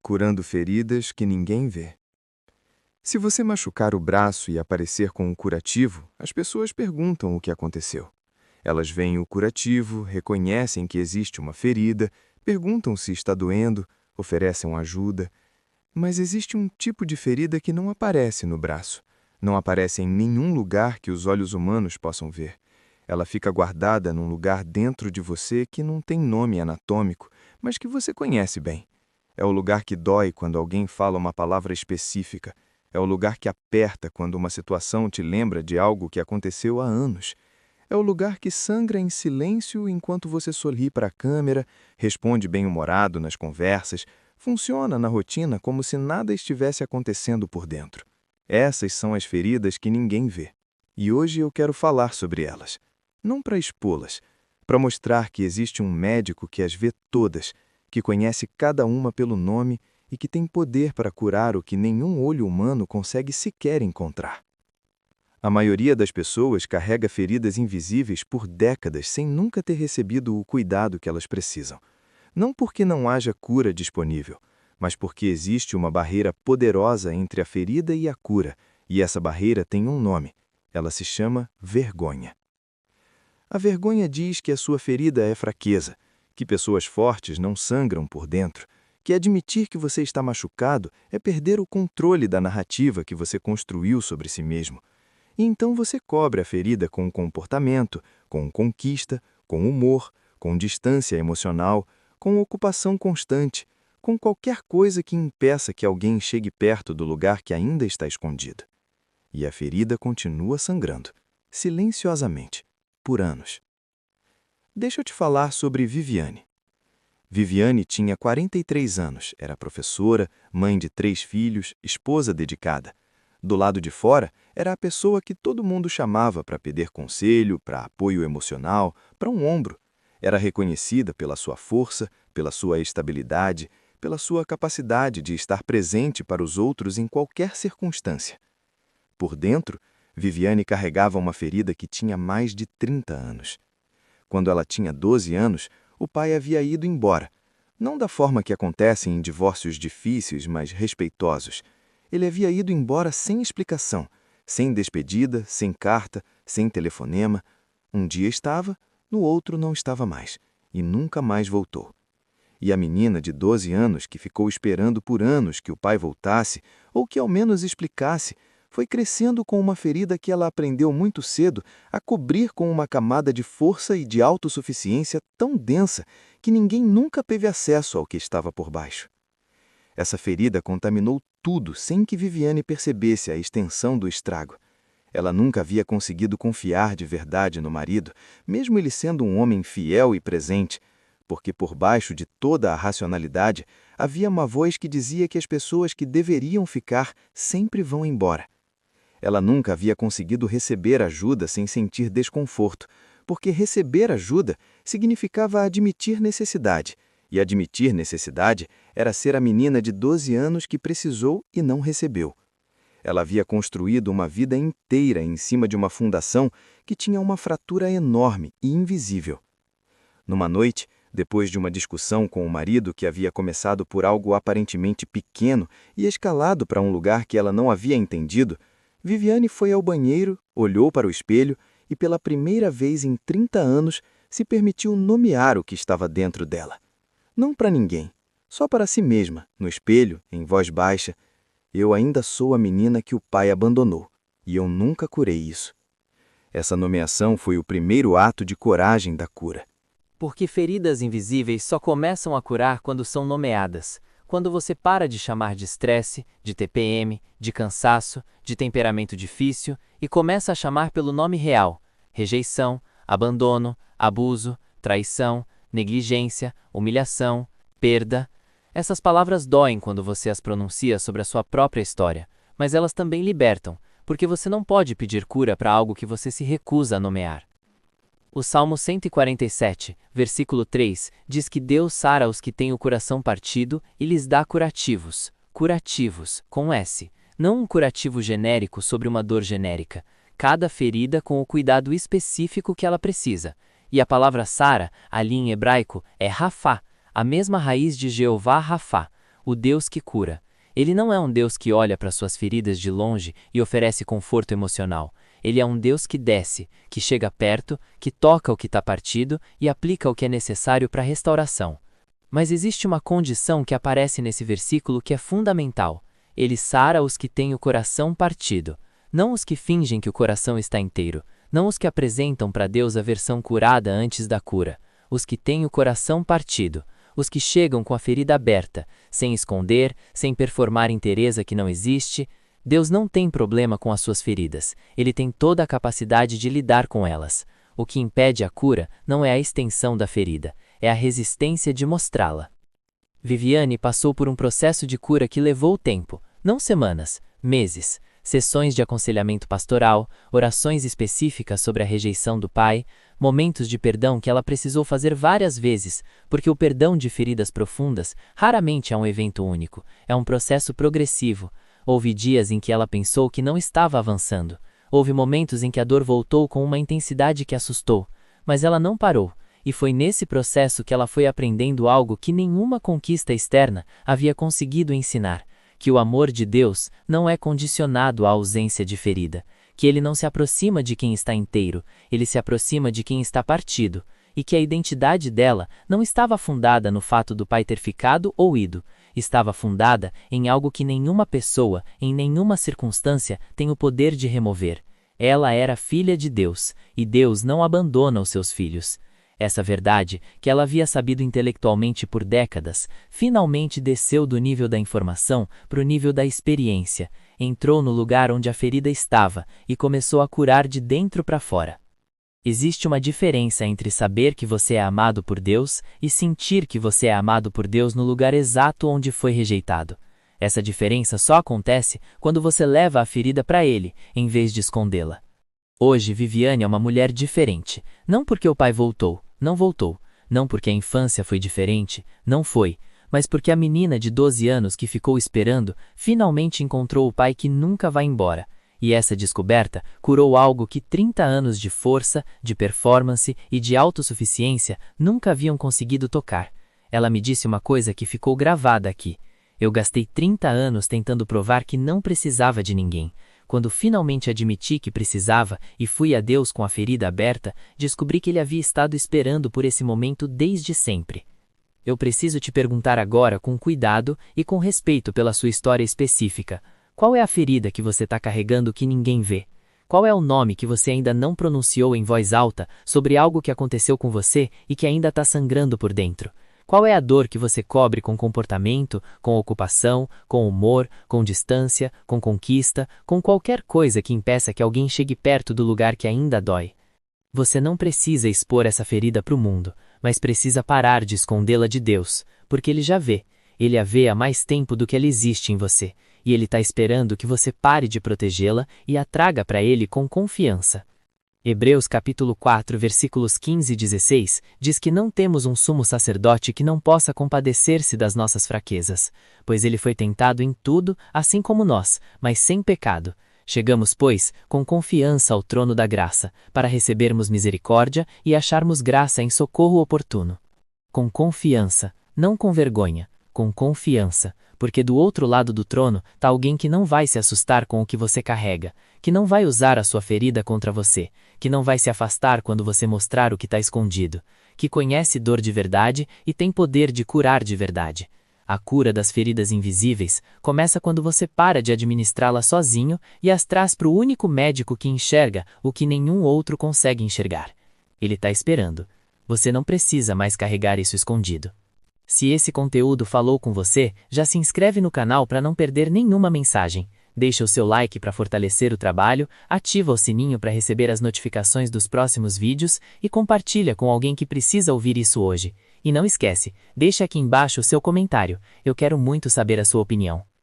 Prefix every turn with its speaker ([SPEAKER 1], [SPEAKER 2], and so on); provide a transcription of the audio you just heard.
[SPEAKER 1] curando feridas que ninguém vê. Se você machucar o braço e aparecer com um curativo, as pessoas perguntam o que aconteceu. Elas veem o curativo, reconhecem que existe uma ferida, perguntam se está doendo, oferecem ajuda. Mas existe um tipo de ferida que não aparece no braço. Não aparece em nenhum lugar que os olhos humanos possam ver. Ela fica guardada num lugar dentro de você que não tem nome anatômico, mas que você conhece bem. É o lugar que dói quando alguém fala uma palavra específica. É o lugar que aperta quando uma situação te lembra de algo que aconteceu há anos. É o lugar que sangra em silêncio enquanto você sorri para a câmera, responde bem-humorado nas conversas, funciona na rotina como se nada estivesse acontecendo por dentro. Essas são as feridas que ninguém vê. E hoje eu quero falar sobre elas. Não para expô-las, para mostrar que existe um médico que as vê todas, que conhece cada uma pelo nome e que tem poder para curar o que nenhum olho humano consegue sequer encontrar. A maioria das pessoas carrega feridas invisíveis por décadas sem nunca ter recebido o cuidado que elas precisam. Não porque não haja cura disponível, mas porque existe uma barreira poderosa entre a ferida e a cura, e essa barreira tem um nome. Ela se chama vergonha. A vergonha diz que a sua ferida é fraqueza, que pessoas fortes não sangram por dentro, que admitir que você está machucado é perder o controle da narrativa que você construiu sobre si mesmo. E então você cobre a ferida com comportamento, com conquista, com humor, com distância emocional, com ocupação constante, com qualquer coisa que impeça que alguém chegue perto do lugar que ainda está escondido. E a ferida continua sangrando, silenciosamente, por anos. Deixa eu te falar sobre Viviane. Viviane tinha 43 anos, era professora, mãe de 3 filhos, esposa dedicada. Do lado de fora, era a pessoa que todo mundo chamava para pedir conselho, para apoio emocional, para um ombro. Era reconhecida pela sua força, pela sua estabilidade, pela sua capacidade de estar presente para os outros em qualquer circunstância. Por dentro, Viviane carregava uma ferida que tinha mais de 30 anos. Quando ela tinha 12 anos, o pai havia ido embora. Não da forma que acontece em divórcios difíceis, mas respeitosos. Ele havia ido embora sem explicação, sem despedida, sem carta, sem telefonema. Um dia estava, no outro não estava mais, e nunca mais voltou. E a menina de 12 anos, que ficou esperando por anos que o pai voltasse, ou que ao menos explicasse, foi crescendo com uma ferida que ela aprendeu muito cedo a cobrir com uma camada de força e de autossuficiência tão densa que ninguém nunca teve acesso ao que estava por baixo. Essa ferida contaminou tudo sem que Viviane percebesse a extensão do estrago. Ela nunca havia conseguido confiar de verdade no marido, mesmo ele sendo um homem fiel e presente, porque por baixo de toda a racionalidade havia uma voz que dizia que as pessoas que deveriam ficar sempre vão embora. Ela nunca havia conseguido receber ajuda sem sentir desconforto, porque receber ajuda significava admitir necessidade, e admitir necessidade era ser a menina de 12 anos que precisou e não recebeu. Ela havia construído uma vida inteira em cima de uma fundação que tinha uma fratura enorme e invisível. Numa noite, depois de uma discussão com o marido que havia começado por algo aparentemente pequeno e escalado para um lugar que ela não havia entendido, Viviane foi ao banheiro, olhou para o espelho e, pela primeira vez em 30 anos, se permitiu nomear o que estava dentro dela. Não para ninguém, só para si mesma, no espelho, em voz baixa. Eu ainda sou a menina que o pai abandonou, e eu nunca curei isso. Essa nomeação foi o primeiro ato de coragem da cura.
[SPEAKER 2] Porque feridas invisíveis só começam a curar quando são nomeadas. Quando você para de chamar de estresse, de TPM, de cansaço, de temperamento difícil e começa a chamar pelo nome real: rejeição, abandono, abuso, traição, negligência, humilhação, perda. Essas palavras doem quando você as pronuncia sobre a sua própria história, mas elas também libertam, porque você não pode pedir cura para algo que você se recusa a nomear. O Salmo 147, versículo 3, diz que Deus sara os que têm o coração partido e lhes dá curativos, com S, não um curativo genérico sobre uma dor genérica, cada ferida com o cuidado específico que ela precisa. E a palavra sara, ali em hebraico, é Rafá, a mesma raiz de Jeová Rafá, o Deus que cura. Ele não é um Deus que olha para suas feridas de longe e oferece conforto emocional. Ele é um Deus que desce, que chega perto, que toca o que está partido e aplica o que é necessário para a restauração. Mas existe uma condição que aparece nesse versículo que é fundamental. Ele sara os que têm o coração partido, não os que fingem que o coração está inteiro, não os que apresentam para Deus a versão curada antes da cura, os que têm o coração partido, os que chegam com a ferida aberta, sem esconder, sem performar inteireza que não existe. Deus não tem problema com as suas feridas, Ele tem toda a capacidade de lidar com elas. O que impede a cura não é a extensão da ferida, é a resistência de mostrá-la. Viviane passou por um processo de cura que levou tempo, não semanas, meses, sessões de aconselhamento pastoral, orações específicas sobre a rejeição do pai, momentos de perdão que ela precisou fazer várias vezes, porque o perdão de feridas profundas raramente é um evento único, é um processo progressivo. Houve dias em que ela pensou que não estava avançando. Houve momentos em que a dor voltou com uma intensidade que assustou, mas ela não parou, e foi nesse processo que ela foi aprendendo algo que nenhuma conquista externa havia conseguido ensinar, que o amor de Deus não é condicionado à ausência de ferida, que ele não se aproxima de quem está inteiro, ele se aproxima de quem está partido, e que a identidade dela não estava fundada no fato do pai ter ficado ou ido, estava fundada em algo que nenhuma pessoa, em nenhuma circunstância, tem o poder de remover. Ela era filha de Deus, e Deus não abandona os seus filhos. Essa verdade, que ela havia sabido intelectualmente por décadas, finalmente desceu do nível da informação para o nível da experiência, entrou no lugar onde a ferida estava e começou a curar de dentro para fora. Existe uma diferença entre saber que você é amado por Deus e sentir que você é amado por Deus no lugar exato onde foi rejeitado. Essa diferença só acontece quando você leva a ferida para Ele, em vez de escondê-la. Hoje, Viviane é uma mulher diferente, não porque o pai voltou, não voltou, não porque a infância foi diferente, não foi, mas porque a menina de 12 anos que ficou esperando finalmente encontrou o pai que nunca vai embora. E essa descoberta curou algo que 30 anos de força, de performance e de autossuficiência nunca haviam conseguido tocar. Ela me disse uma coisa que ficou gravada aqui. Eu gastei 30 anos tentando provar que não precisava de ninguém. Quando finalmente admiti que precisava e fui a Deus com a ferida aberta, descobri que Ele havia estado esperando por esse momento desde sempre. Eu preciso te perguntar agora com cuidado e com respeito pela sua história específica. Qual é a ferida que você está carregando que ninguém vê? Qual é o nome que você ainda não pronunciou em voz alta sobre algo que aconteceu com você e que ainda está sangrando por dentro? Qual é a dor que você cobre com comportamento, com ocupação, com humor, com distância, com conquista, com qualquer coisa que impeça que alguém chegue perto do lugar que ainda dói? Você não precisa expor essa ferida para o mundo, mas precisa parar de escondê-la de Deus, porque Ele já vê. Ele a vê há mais tempo do que ela existe em você, e Ele está esperando que você pare de protegê-la e a traga para Ele com confiança. Hebreus capítulo 4, versículos 15 e 16, diz que não temos um sumo sacerdote que não possa compadecer-se das nossas fraquezas, pois ele foi tentado em tudo, assim como nós, mas sem pecado. Chegamos, pois, com confiança ao trono da graça, para recebermos misericórdia e acharmos graça em socorro oportuno. Com confiança, não com vergonha, com confiança, porque do outro lado do trono está alguém que não vai se assustar com o que você carrega, que não vai usar a sua ferida contra você, que não vai se afastar quando você mostrar o que está escondido, que conhece dor de verdade e tem poder de curar de verdade. A cura das feridas invisíveis começa quando você para de administrá-las sozinho e as traz para o único médico que enxerga o que nenhum outro consegue enxergar. Ele está esperando. Você não precisa mais carregar isso escondido. Se esse conteúdo falou com você, já se inscreve no canal para não perder nenhuma mensagem. Deixa o seu like para fortalecer o trabalho, ativa o sininho para receber as notificações dos próximos vídeos e compartilha com alguém que precisa ouvir isso hoje. E não esquece, deixa aqui embaixo o seu comentário, eu quero muito saber a sua opinião.